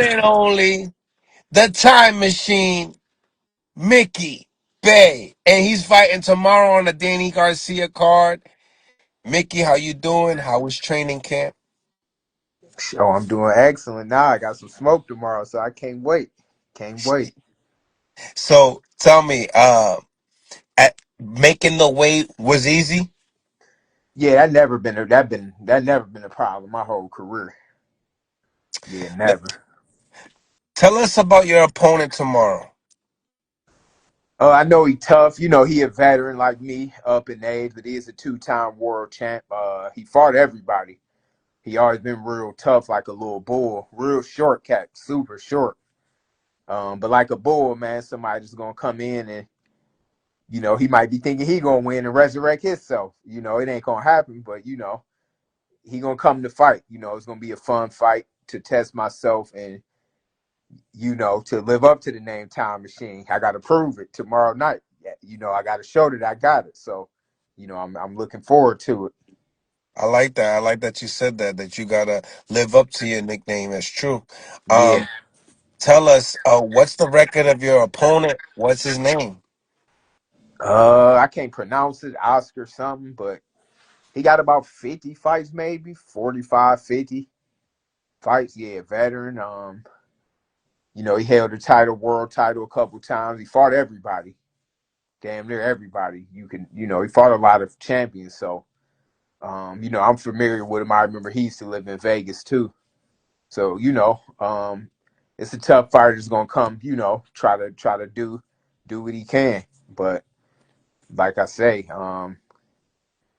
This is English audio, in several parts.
one and only, the time machine, Mickey Bay. And he's fighting tomorrow on the Danny Garcia card. Mickey, how you doing? How was training camp? Oh, I'm doing excellent now. I got some smoke tomorrow, so I can't wait. Can't wait. So tell me, making the weight was easy? Yeah, that never been a problem my whole career. Yeah, Let- never. Tell us about your opponent tomorrow. I know he tough. He a veteran like me, up in age, but he is a two-time world champ. He fought everybody. He always been real tough, like a little bull. Real short cat, super short. But like a bull, man, somebody just gonna come in and he might be thinking he gonna win and resurrect himself. It ain't gonna happen, but he gonna come to fight. It's gonna be a fun fight to test myself and to live up to the name Time Machine. I got to prove it tomorrow night. Yeah, I got to show that I got it. So, I'm looking forward to it. I like that. I like that you said that you gotta live up to your nickname. It's true. Yeah. Tell us, what's the record of your opponent? What's his name? I can't pronounce it, Oscar something, but he got about 50 fights, maybe 45, 50 fights. Yeah, veteran. He held the title, world title, a couple times. He fought everybody, damn near everybody. He fought a lot of champions. So, I'm familiar with him. I remember he used to live in Vegas too. So, it's a tough fighter that's gonna come, try to do what he can. But like I say,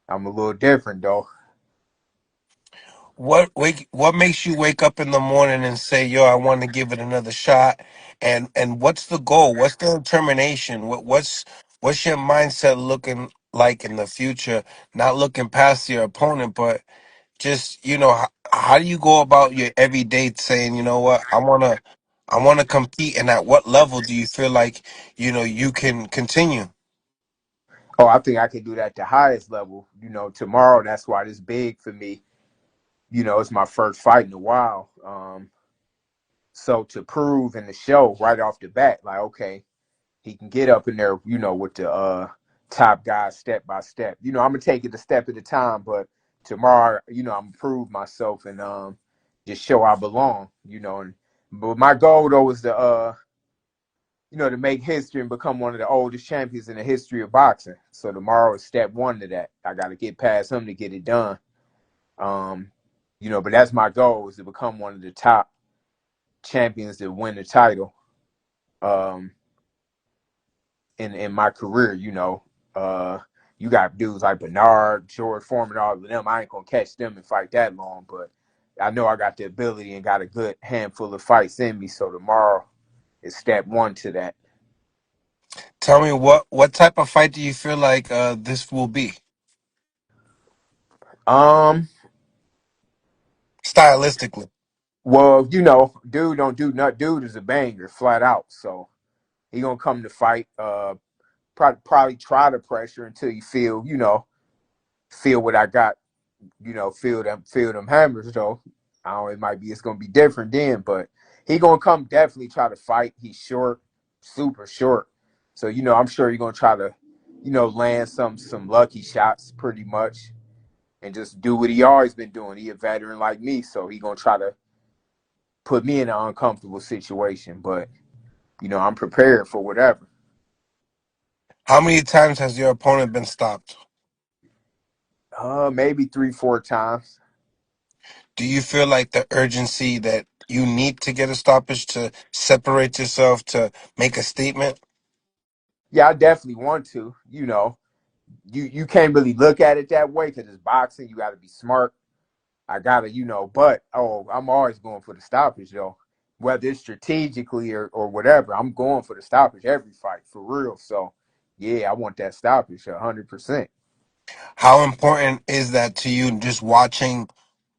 I'm a little different though. What makes you wake up in the morning and say, "Yo, I want to give it another shot"? And what's the goal? What's the determination? What's your mindset looking like in the future? Not looking past your opponent, but just how do you go about your everyday saying, you know what, I wanna compete, and at what level do you feel like you can continue? Oh, I think I can do that at the highest level. Tomorrow, that's why it's big for me. It's my first fight in a while. So to prove in the show right off the bat, like, okay, he can get up in there, with the top guys step by step. I'm gonna take it a step at a time, but tomorrow, I'm gonna prove myself and just show I belong. But my goal though is to make history and become one of the oldest champions in the history of boxing. So tomorrow is step one to that. I got to get past him to get it done. Um, but that's my goal is to become one of the top champions that win the title. Um, in my career, you got dudes like Bernard, George Foreman, all of them. I ain't gonna catch them and fight that long, but I know I got the ability and got a good handful of fights in me. So tomorrow is step one to that. Tell me, what type of fight do you feel like this will be Um, stylistically? well, dude don't do not. Dude is a banger, flat out. So he gonna come to fight. Probably try to pressure until you feel what I got. Feel them hammers though. I don't. It might be. It's gonna be different then, but he gonna come definitely try to fight. He's short, super short. So I'm sure you're gonna try to, land some lucky shots, pretty much, and just do what he always been doing. He a veteran like me, so he gonna try to put me in an uncomfortable situation. But I'm prepared for whatever. How many times has your opponent been stopped? Maybe 3, 4 times. Do you feel like the urgency that you need to get a stoppage to separate yourself to make a statement? Yeah, I definitely want to. You can't really look at it that way because it's boxing. You got to be smart. I gotta, but I'm always going for the stoppage though, whether it's strategically or whatever. I'm going for the stoppage every fight for real. So yeah, I want that stoppage 100%. How important is that to you, just watching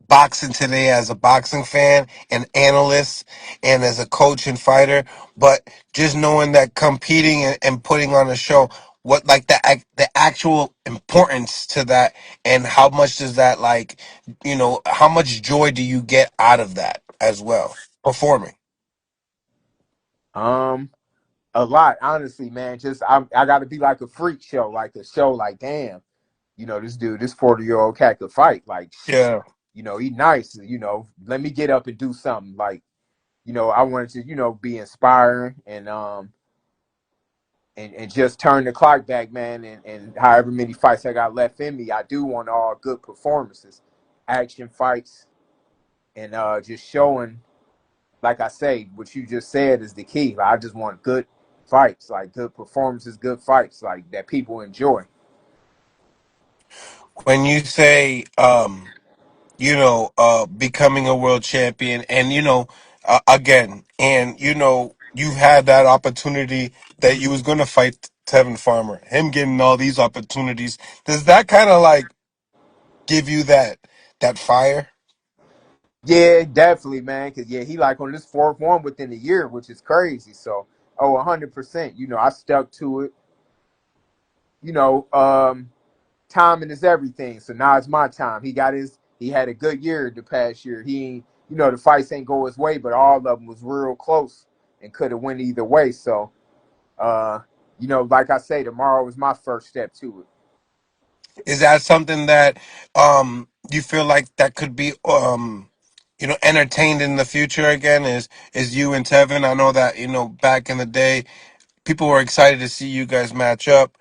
boxing today as a boxing fan and analyst and as a coach and fighter, but just knowing that competing and putting on a show, what like the actual importance to that, and how much does that, like, how much joy do you get out of that as well, performing? Um, a lot, honestly, man. Just I got to be like a freak show, like a show, like damn, this dude, this 40-year-old cat could fight. Like, Yeah. he nice. Let me get up and do something. Like, I wanted to, be inspiring and just turn the clock back, man. And however many fights I got left in me, I do want all good performances, action fights, and just showing, like I say, what you just said is the key. Like, I just want good fights, like good performances, good fights, like that people enjoy. When you say becoming a world champion, and again, and you've had that opportunity that you was going to fight Tevin Farmer, him getting all these opportunities. Does that kind of like give you that fire? Yeah, definitely, man. Cause yeah, he like on this fourth one within a year, which is crazy. So, 100%. I stuck to it. You know, um, Timing is everything. So now it's my time. He had a good year the past year. He ain't, the fights ain't go his way, but all of them was real close and could have went either way. So, uh, like I say, tomorrow is my first step to it. Is that something that you feel like that could be entertained in the future again? Is you and Tevin? I know that back in the day people were excited to see you guys match up.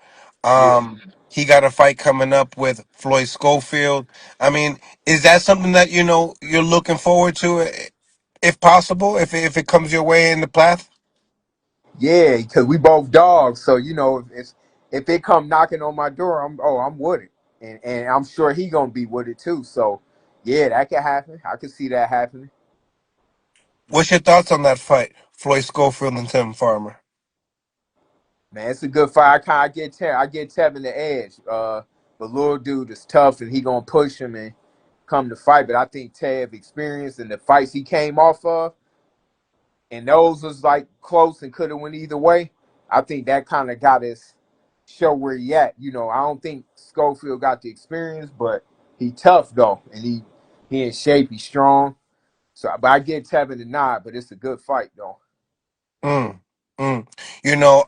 Yeah. He got a fight coming up with Floyd Schofield. I mean, is that something that you're looking forward to, if possible, if it comes your way in the path? Yeah, because we both dogs. So, if it come knocking on my door, I'm with it. And I'm sure he gonna be with it too. So yeah, that could happen. I could see that happening. What's your thoughts on that fight, Floyd Schofield and Tim Farmer? Man, it's a good fight. I get Tevin the edge. But little dude is tough and he gonna push him and come to fight. But I think Tev experience and the fights he came off of, and those was like close and could have went either way. I think that kind of got us show where he at. I don't think Schofield got the experience, but he tough though, and he in shape. He's strong. So, but I get Tevin the nod. But it's a good fight though. Mm, mm. You know,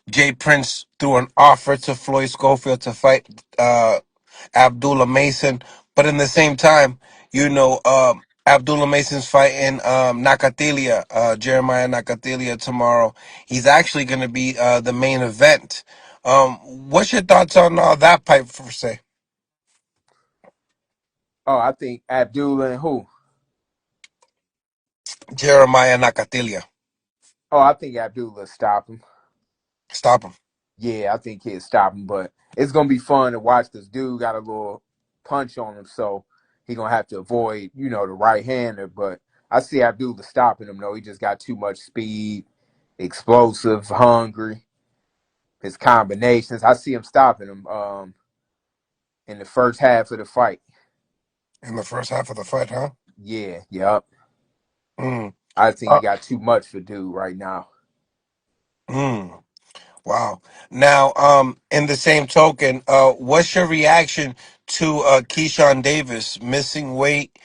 Jay Prince threw an offer to Floyd Schofield to fight Abdullah Mason, but in the same time, Abdullah Mason's fighting Nakatilia, Jeremiah Nakatilia tomorrow. He's actually going to be the main event. What's your thoughts on that pipe for say? Oh, I think Abdullah and who? Jeremiah Nakatilia. Oh, I think Abdullah stop him. Stop him. Yeah, I think he'll stop him, but it's gonna be fun to watch because dude got a little punch on him, so he gonna have to avoid, the right hander. But I see Abdullah stopping him though. He just got too much speed, explosive, hungry. His combinations, I see him stopping him in the first half of the fight. In the first half of the fight, huh? Yeah, yep. Mm. I think he Uh, got too much for dude right now. mm. Wow. Now, in the same token, what's your reaction to Keyshawn Davis missing weight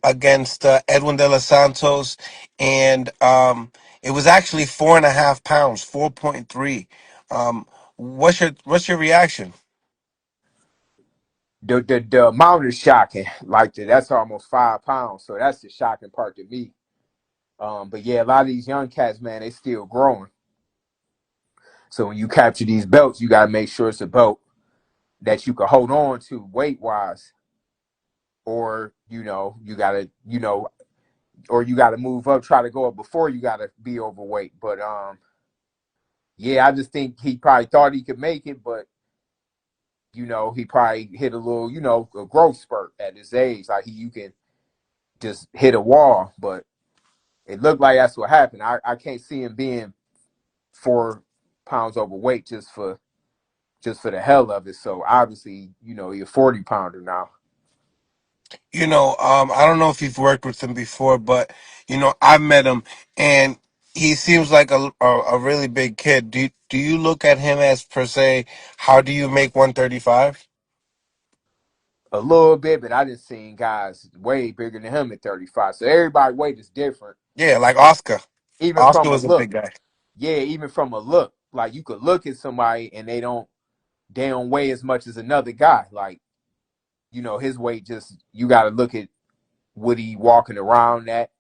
against Edwin De Los Santos, and it was actually 4.5 pounds, 4.3. What's your reaction? The amount is shocking. Like that's almost 5 pounds. So that's the shocking part to me. But yeah, a lot of these young cats, man, they still growing. So when you capture these belts, you gotta make sure it's a belt that you can hold on to weight wise, or you gotta move up, try to go up before you gotta be overweight. But yeah, I just think he probably thought he could make it, but he probably hit a little, a growth spurt at his age. Like you can just hit a wall, but it looked like that's what happened. I can't see him being 4 pounds overweight just for the hell of it. So obviously, you're a 40 pounder now. I don't know if you've worked with him before, but I've met him, and he seems like a really big kid. Do you look at him as per se? How do you make 135? A little bit, but I just seen guys way bigger than him at 35. So everybody weight is different. Yeah, like Oscar. Even Oscar from a was a look. big guy. Yeah, even from a look. Like you could look at somebody and they don't weigh as much as another guy. Like, his weight just you gotta look at what he walking around at,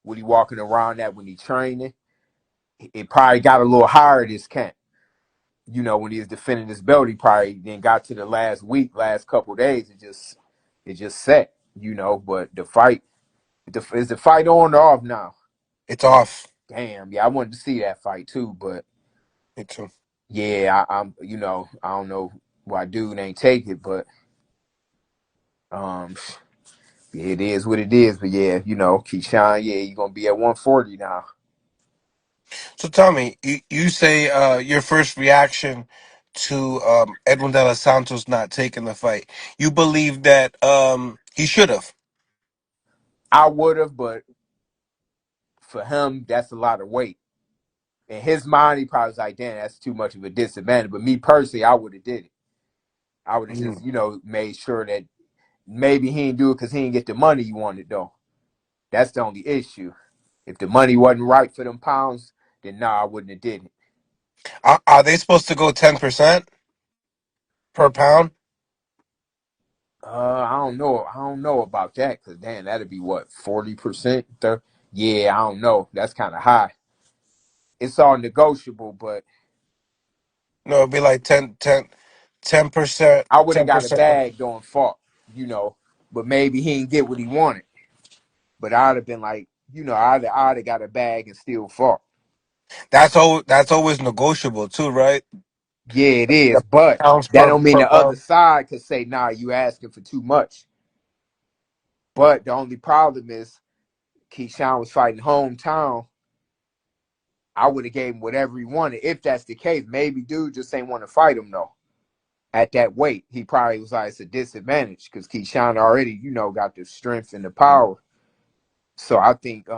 what he walking around at when he training. It probably got a little higher this camp. When he was defending his belt, he probably then got to the last week, last couple of days, it just set, but is the fight on or off now? It's off. Damn, yeah, I wanted to see that fight too, but Me too. yeah, I don't know why dude ain't take it, but um, yeah, it is what it is. But yeah, Keyshawn, yeah, you're gonna be at 140 now. So tell me, you say your first reaction to Edwin De Los Santos not taking the fight. You believe that he should have. I would have, but for him, that's a lot of weight. In his mind, he probably was like, "Damn, that's too much of a disadvantage." But me personally, I would have did it. I would have just, Mm, made sure that maybe he didn't do it because he didn't get the money he wanted though. That's the only issue. If the money wasn't right for them pounds, then nah, I wouldn't have did it. are they supposed to go 10% per pound? I don't know. I don't know about that because damn, that'd be what 40%. Yeah, I don't know. That's kind of high. It's all negotiable, but No, it'd be like 10%, I would have ten got a percent. bag doing fault, you know. But maybe he didn't get what he wanted. But I'd have been like, I'd have got a bag and still fought. That's always negotiable too, right? Yeah, it The is. But pounds that per don't mean per the other pound. side could say, nah, you asking for too much. But the only problem is Keyshawn was fighting hometown. I would have gave him whatever he wanted. If that's the case, maybe dude just ain't want to fight him though. At that weight, he probably was like it's a disadvantage because Keyshawn already, got the strength and the power. So I think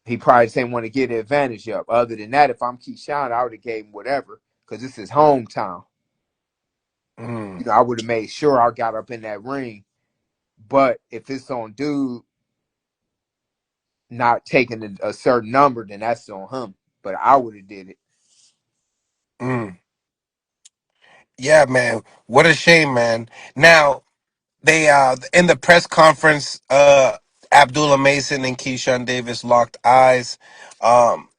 he probably just didn't want to get the advantage up. Other than that, if I'm Keyshawn, I would have gave him whatever because this is hometown. Mm, I would have made sure I got up in that ring. But if it's on dude not taking a certain number, then that's on him. But I would have did it. mm. Yeah, man. What a shame, man. Now, they in the press conference, Abdullah Mason and Keyshawn Davis locked eyes.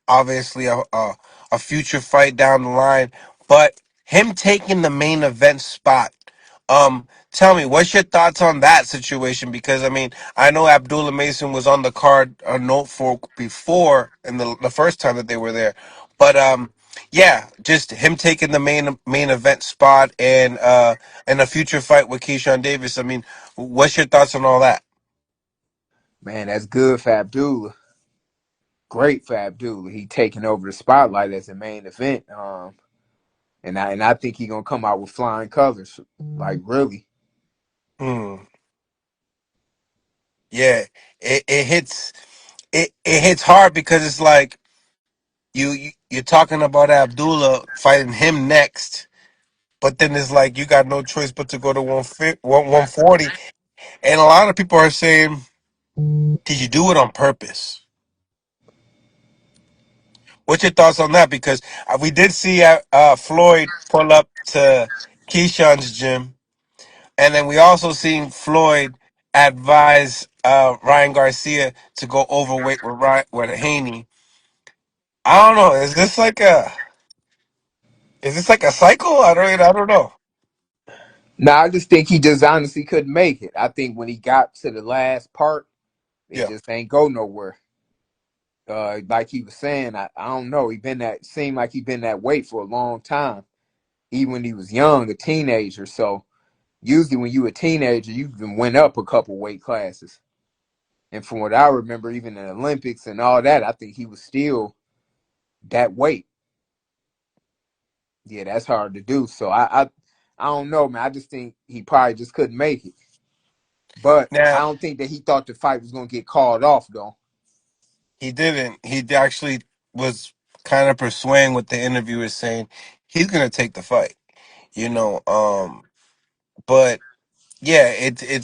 Obviously a future fight down the line, but him taking the main event spot. Tell me, what's your thoughts on that situation? Because I mean, I know Abdullah Mason was on the card a note for before in the first time that they were there, but yeah, just him taking the main event spot and a future fight with Keyshawn Davis. I mean, what's your thoughts on all that? Man, that's good for Abdullah. Great for Abdullah. He taking over the spotlight as the main event. And I think he gonna come out with flying colors. Like really. Hmm. Yeah, it hits it hits hard because it's like you're talking about Abdullah fighting him next, but then it's like you got no choice but to go to 140, and a lot of people are saying, did you do it on purpose? What's your thoughts on that? Because we did see Floyd pull up to Keyshawn's gym. And then we also seen Floyd advise Ryan Garcia to go overweight with Haney. I don't know. Is this like a cycle? I don't know. Now I just think he just honestly couldn't make it. I think when he got to the last part, it Yeah. just ain't go nowhere. Like he was saying, I don't know. He been that seemed like he been that weight for a long time, even when he was young, a teenager. So usually when you a teenager, you even went up a couple weight classes. And from what I remember, even in the Olympics and all that, I think he was still that weight. Yeah, that's hard to do. So I don't know, man. I just think he probably just couldn't make it. But I Now don't think that he thought the fight was gonna get called off though. he didn't. He actually was kind of persuading what the interviewer is saying. He's gonna take the fight. You know. But yeah,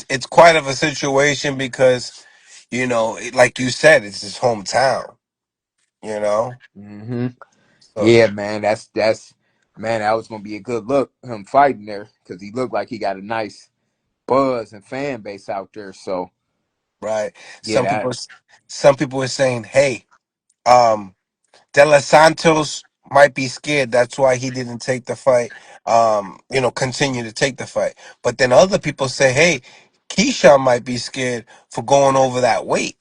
it's quite of a situation because You know, like you said, it's his hometown. You know, Hmm. so Yeah, man, that's man, that was gonna be a good look him fighting there because he looked like he got a nice buzz and fan base out there. So right. yeah, Some that people, some people were saying, "Hey, um, De Los Santos might be scared. That's why he didn't take the fight. You know, continue to take the fight." But then other people say, "Hey, Keyshawn might be scared for going over that weight."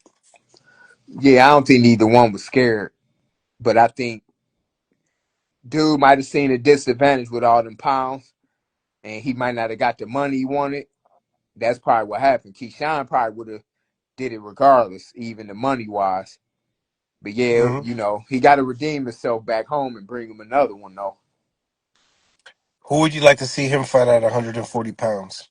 yeah, I don't think neither one was scared, but I think dude might have seen a disadvantage with all them pounds, and he might not have got the money he wanted. That's probably what happened. Keyshawn probably would have did it regardless, even the money wise. But yeah, Hmm. you know, he got to redeem himself back home and bring him another one though. Who would you like to see him fight at 140 pounds?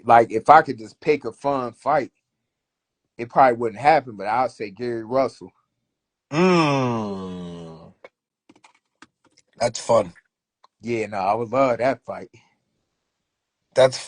Like if I could just pick a fun fight, it probably wouldn't happen. But I'll say Gary Russell. Mmm, that's fun. Yeah, no, I would love that fight. That's